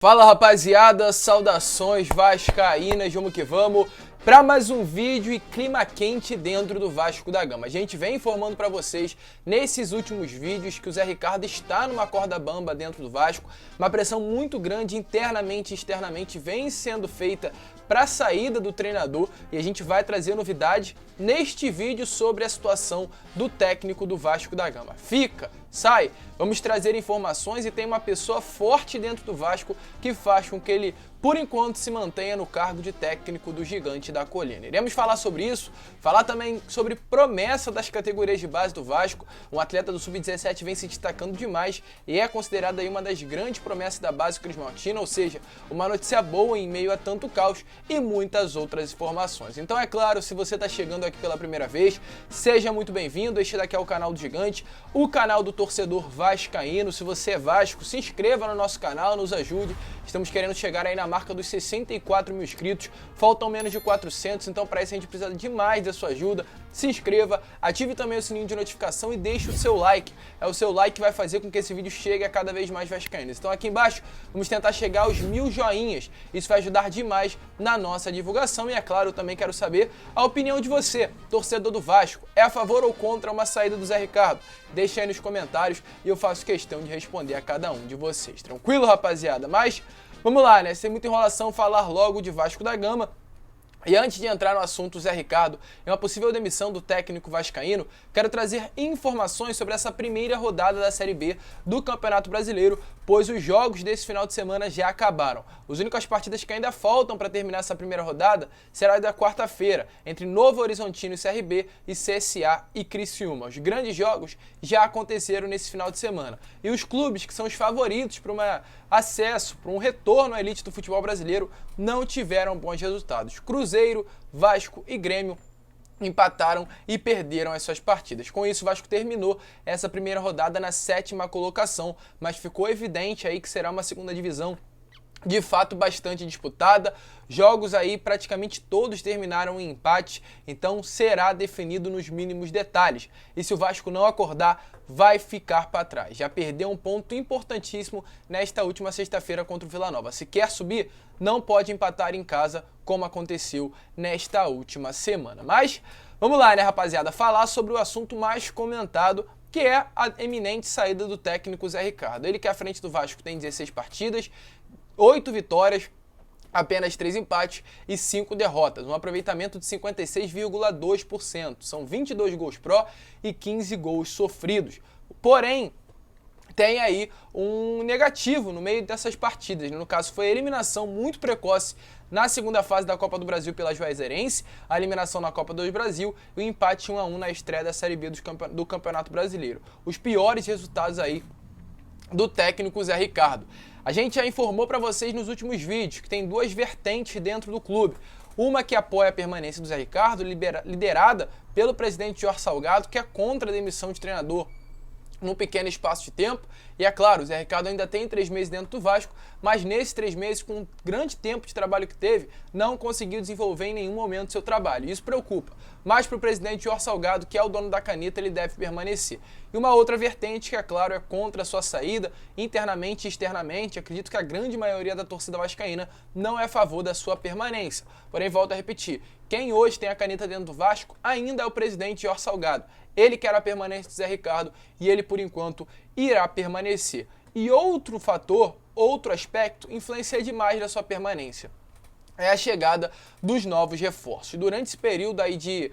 Fala rapaziada, saudações vascaínas, vamos que vamos para mais um vídeo e clima quente dentro do Vasco da Gama. A gente vem informando para vocês nesses últimos vídeos que o Zé Ricardo está numa corda bamba dentro do Vasco, uma pressão muito grande internamente e externamente vem sendo feita para a saída do treinador e a gente vai trazer novidade neste vídeo sobre a situação do técnico do Vasco da Gama. Fica, sai, vamos trazer informações e tem uma pessoa forte dentro do Vasco que faz com que ele, por enquanto, se mantenha no cargo de técnico do Gigante da Colina. Iremos falar sobre isso, falar também sobre promessa das categorias de base do Vasco. Um atleta do Sub-17 vem se destacando demais e é considerado aí uma das grandes promessas da base crismaltina, ou seja, uma notícia boa em meio a tanto caos e muitas outras informações. Então é claro, se você está chegando aqui pela primeira vez, seja muito bem-vindo. Este daqui é o canal do Gigante, o canal do torcedor vascaíno. Se você é Vasco, se inscreva no nosso canal, nos ajude. Estamos querendo chegar aí na marca dos 64 mil inscritos, faltam menos de 400, então para isso a gente precisa demais da sua ajuda. Se inscreva, ative também o sininho de notificação e deixe o seu like. É o seu like que vai fazer com que esse vídeo chegue a cada vez mais vascaínos. Então aqui embaixo vamos tentar chegar aos 1000 joinhas, isso vai ajudar demais na nossa divulgação e é claro, eu também quero saber a opinião de você, torcedor do Vasco. É a favor ou contra uma saída do Zé Ricardo? Deixa aí nos comentários e eu faço questão de responder a cada um de vocês. Tranquilo, rapaziada? Mas vamos lá, né? Sem muita enrolação, falar logo de Vasco da Gama. E antes de entrar no assunto Zé Ricardo e uma possível demissão do técnico vascaíno, quero trazer informações sobre essa primeira rodada da Série B do Campeonato Brasileiro, pois os jogos desse final de semana já acabaram. As únicas partidas que ainda faltam para terminar essa primeira rodada será da quarta-feira, entre Novo Horizontino e CRB e CSA e Criciúma. Os grandes jogos já aconteceram nesse final de semana. E os clubes que são os favoritos para um acesso, para um retorno à elite do futebol brasileiro, não tiveram bons resultados. Cruzeiro, Vasco e Grêmio empataram e perderam as suas partidas. Com isso, o Vasco terminou essa primeira rodada na 7ª colocação, mas ficou evidente aí que será uma segunda divisão de fato bastante disputada. Jogos aí praticamente todos terminaram em empate, então será definido nos mínimos detalhes. E se o Vasco não acordar, vai ficar para trás. Já perdeu um ponto importantíssimo nesta última sexta-feira contra o Vila Nova. Se quer subir, não pode empatar em casa, como aconteceu nesta última semana. Mas vamos lá, né, rapaziada, falar sobre o assunto mais comentado, que é a eminente saída do técnico Zé Ricardo. Ele que à frente do Vasco tem 16 partidas, 8 vitórias, apenas 3 empates e 5 derrotas, um aproveitamento de 56,2%, são 22 gols pró e 15 gols sofridos. Porém, tem aí um negativo no meio dessas partidas, no caso foi a eliminação muito precoce na segunda fase da Copa do Brasil pela Juazeirense, a eliminação na Copa do Brasil e o empate 1-1 na estreia da Série B do Campeonato Brasileiro. Os piores resultados aí do técnico Zé Ricardo. A gente já informou para vocês nos últimos vídeos que tem duas vertentes dentro do clube. Uma que apoia a permanência do Zé Ricardo, liderada pelo presidente Jorge Salgado, que é contra a demissão de treinador num pequeno espaço de tempo. E é claro, o Zé Ricardo ainda tem 3 meses dentro do Vasco, mas nesses 3 meses, com o grande tempo de trabalho que teve, não conseguiu desenvolver em nenhum momento seu trabalho. Isso preocupa. Mas para o presidente Jorge Salgado, que é o dono da caneta, ele deve permanecer. E uma outra vertente, que é claro, é contra a sua saída, internamente e externamente. Acredito que a grande maioria da torcida vascaína não é a favor da sua permanência. Porém, volto a repetir, quem hoje tem a caneta dentro do Vasco ainda é o presidente Jorge Salgado. Ele quer a permanência do Zé Ricardo e ele, por enquanto, irá permanecer. E outro fator, outro aspecto, influencia demais da sua permanência. É a chegada dos novos reforços. Durante esse período aí de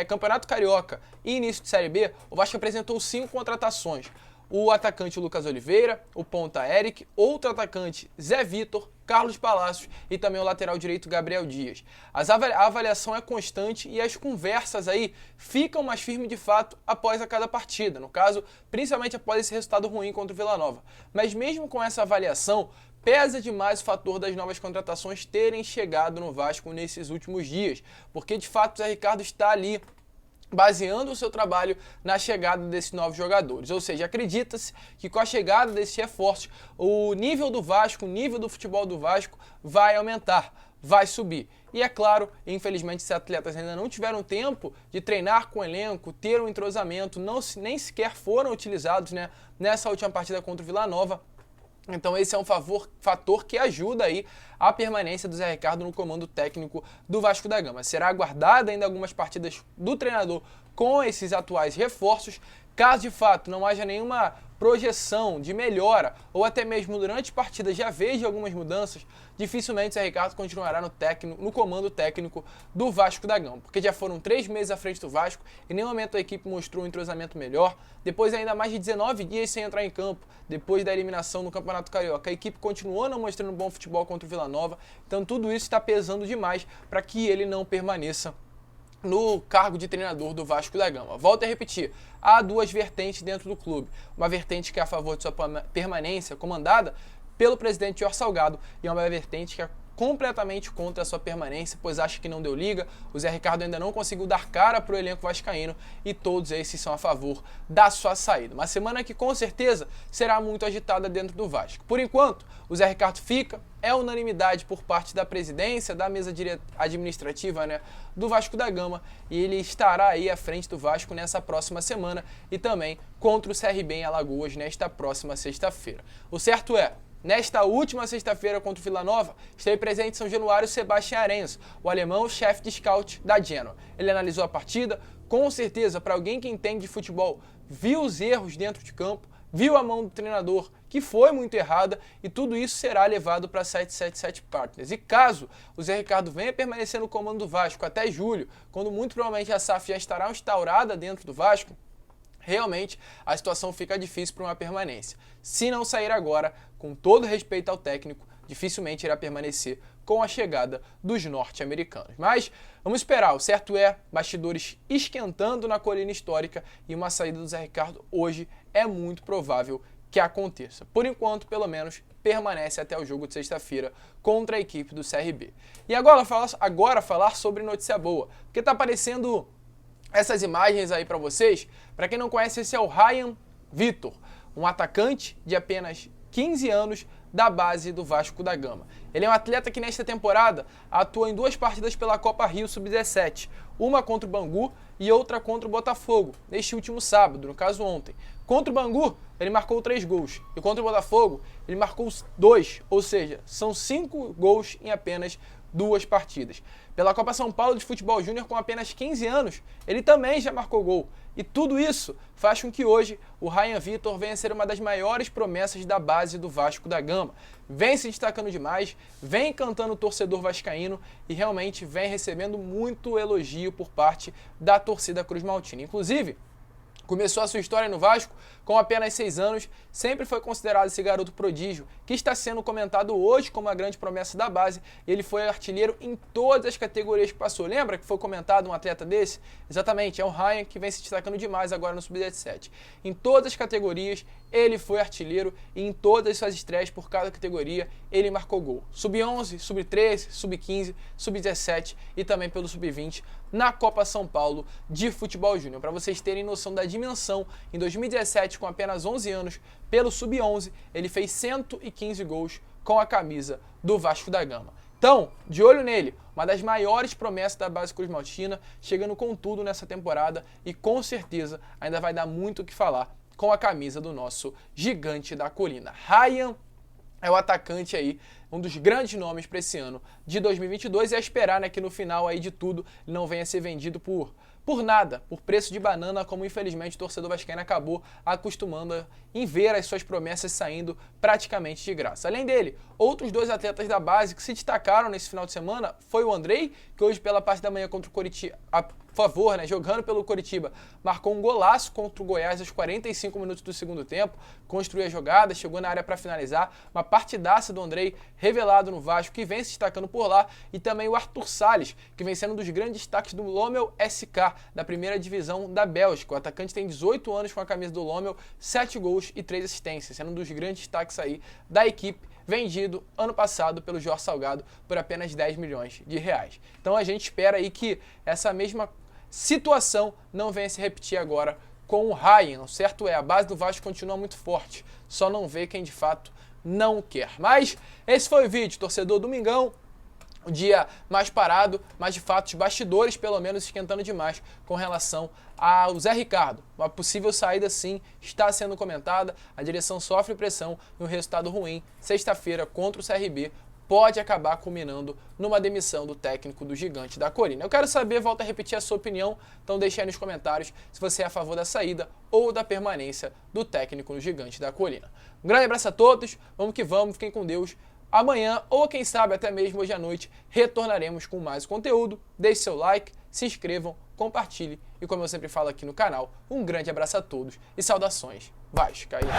Campeonato Carioca e início de Série B, o Vasco apresentou 5 contratações. O atacante Lucas Oliveira, o ponta Eric, outro atacante Zé Vitor, Carlos Palácios e também o lateral direito Gabriel Dias. A avaliação é constante e as conversas aí ficam mais firmes de fato após a cada partida, no caso, principalmente após esse resultado ruim contra o Vila Nova. Mas mesmo com essa avaliação, pesa demais o fator das novas contratações terem chegado no Vasco nesses últimos dias, porque de fato o Zé Ricardo está ali baseando o seu trabalho na chegada desses novos jogadores. Ou seja, acredita-se que com a chegada desses reforços, o nível do Vasco, o nível do futebol do Vasco vai aumentar, vai subir. E é claro, infelizmente, esses atletas ainda não tiveram tempo de treinar com o elenco, ter um entrosamento, nem sequer foram utilizados, né, nessa última partida contra o Vila Nova. Então esse é um fator que ajuda aí a permanência do Zé Ricardo no comando técnico do Vasco da Gama. Será aguardada ainda algumas partidas do treinador com esses atuais reforços. Caso de fato não haja nenhuma projeção de melhora ou até mesmo durante partidas já veja algumas mudanças, dificilmente o Zé Ricardo continuará no comando técnico do Vasco da Gama, porque já foram 3 meses à frente do Vasco e em nenhum momento a equipe mostrou um entrosamento melhor. Depois ainda mais de 19 dias sem entrar em campo, depois da eliminação no Campeonato Carioca, a equipe continuou não mostrando bom futebol contra o Vila Nova, então tudo isso está pesando demais para que ele não permaneça no cargo de treinador do Vasco da Gama. Volto a repetir, há duas vertentes dentro do clube. Uma vertente que é a favor de sua permanência, comandada pelo presidente Jorge Salgado, e uma vertente que é completamente contra a sua permanência, pois acha que não deu liga. O Zé Ricardo ainda não conseguiu dar cara para o elenco vascaíno e todos esses são a favor da sua saída. Uma semana que com certeza será muito agitada dentro do Vasco. Por enquanto, o Zé Ricardo fica, é unanimidade por parte da presidência, da mesa administrativa, do Vasco da Gama, e ele estará aí à frente do Vasco nessa próxima semana e também contra o CRB em Alagoas nesta próxima sexta-feira. O certo é, nesta última sexta-feira contra o Vila Nova, esteve presente em São Januário Sebastião Arenzo, o alemão chefe de scout da Genoa. Ele analisou a partida, com certeza, para alguém que entende de futebol, viu os erros dentro de campo, viu a mão do treinador, que foi muito errada, e tudo isso será levado para a 777 Partners. E caso o Zé Ricardo venha permanecer no comando do Vasco até julho, quando muito provavelmente a SAF já estará instaurada dentro do Vasco, realmente a situação fica difícil para uma permanência. Se não sair agora, com todo respeito ao técnico, dificilmente irá permanecer com a chegada dos norte-americanos. Mas vamos esperar, o certo é, bastidores esquentando na colina histórica e uma saída do Zé Ricardo hoje é muito provável que aconteça. Por enquanto, pelo menos, permanece até o jogo de sexta-feira contra a equipe do CRB. E agora falar sobre notícia boa, porque está aparecendo essas imagens aí para vocês. Para quem não conhece, esse é o Ryan Vitor, um atacante de apenas 15 anos da base do Vasco da Gama. Ele é um atleta que nesta temporada atua em 2 partidas pela Copa Rio Sub-17, uma contra o Bangu e outra contra o Botafogo, neste último sábado, no caso ontem. Contra o Bangu, ele marcou 3 gols, e contra o Botafogo, ele marcou 2, ou seja, são 5 gols em apenas 2 partidas. Pela Copa São Paulo de Futebol Júnior, com apenas 15 anos, ele também já marcou gol. E tudo isso faz com que hoje o Ryan Vitor venha a ser uma das maiores promessas da base do Vasco da Gama. Vem se destacando demais, vem encantando o torcedor vascaíno e realmente vem recebendo muito elogio por parte da torcida Cruz Maltina. Inclusive, começou a sua história no Vasco com apenas 6 anos, sempre foi considerado esse garoto prodígio, que está sendo comentado hoje como a grande promessa da base. Ele foi artilheiro em todas as categorias que passou. Lembra que foi comentado um atleta desse? Exatamente, é o Ryan, que vem se destacando demais agora no Sub-17. Em todas as categorias, ele foi artilheiro e em todas as suas estreias por cada categoria, ele marcou gol. Sub-11, Sub-13, Sub-15, Sub-17 e também pelo Sub-20 na Copa São Paulo de Futebol Júnior. Para vocês terem noção da dimensão, em 2017, com apenas 11 anos, pelo Sub-11, ele fez 115 gols com a camisa do Vasco da Gama. Então, de olho nele, uma das maiores promessas da base Cruz Maltina, chegando com tudo nessa temporada e com certeza ainda vai dar muito o que falar com a camisa do nosso gigante da colina. Ryan é o atacante aí, um dos grandes nomes para esse ano de 2022, e a esperar, que no final aí de tudo ele não venha a ser vendido por nada, por preço de banana, como infelizmente o torcedor vascaíno acabou acostumando em ver as suas promessas saindo praticamente de graça. Além dele, outros 2 atletas da base que se destacaram nesse final de semana foi o Andrei, que hoje pela parte da manhã contra o Coritiba, jogando pelo Coritiba, marcou um golaço contra o Goiás aos 45 minutos do segundo tempo, construiu a jogada, chegou na área para finalizar, uma partidaça do Andrei, revelado no Vasco, que vem se destacando por lá, e também o Arthur Salles, que vem sendo um dos grandes destaques do Lommel SK, da primeira divisão da Bélgica. O atacante tem 18 anos com a camisa do Lommel, 7 gols e 3 assistências, sendo um dos grandes destaques aí da equipe, vendido ano passado pelo Jorge Salgado por apenas 10 milhões de reais. Então a gente espera aí que essa mesma situação não venha se repetir agora com o Ryan. O certo é, a base do Vasco continua muito forte, só não vê quem de fato não quer. Mas esse foi o vídeo, torcedor. Domingão, um dia mais parado, mas de fato os bastidores pelo menos esquentando demais com relação ao Zé Ricardo. Uma possível saída sim está sendo comentada, a direção sofre pressão e um resultado ruim sexta-feira contra o CRB pode acabar culminando numa demissão do técnico do Gigante da Colina. Eu quero saber, volto a repetir a sua opinião, então deixe aí nos comentários se você é a favor da saída ou da permanência do técnico no Gigante da Colina. Um grande abraço a todos, vamos que vamos, fiquem com Deus. Amanhã, ou quem sabe até mesmo hoje à noite, retornaremos com mais conteúdo. Deixe seu like, se inscrevam, compartilhe e, como eu sempre falo aqui no canal, um grande abraço a todos e saudações vascaínas.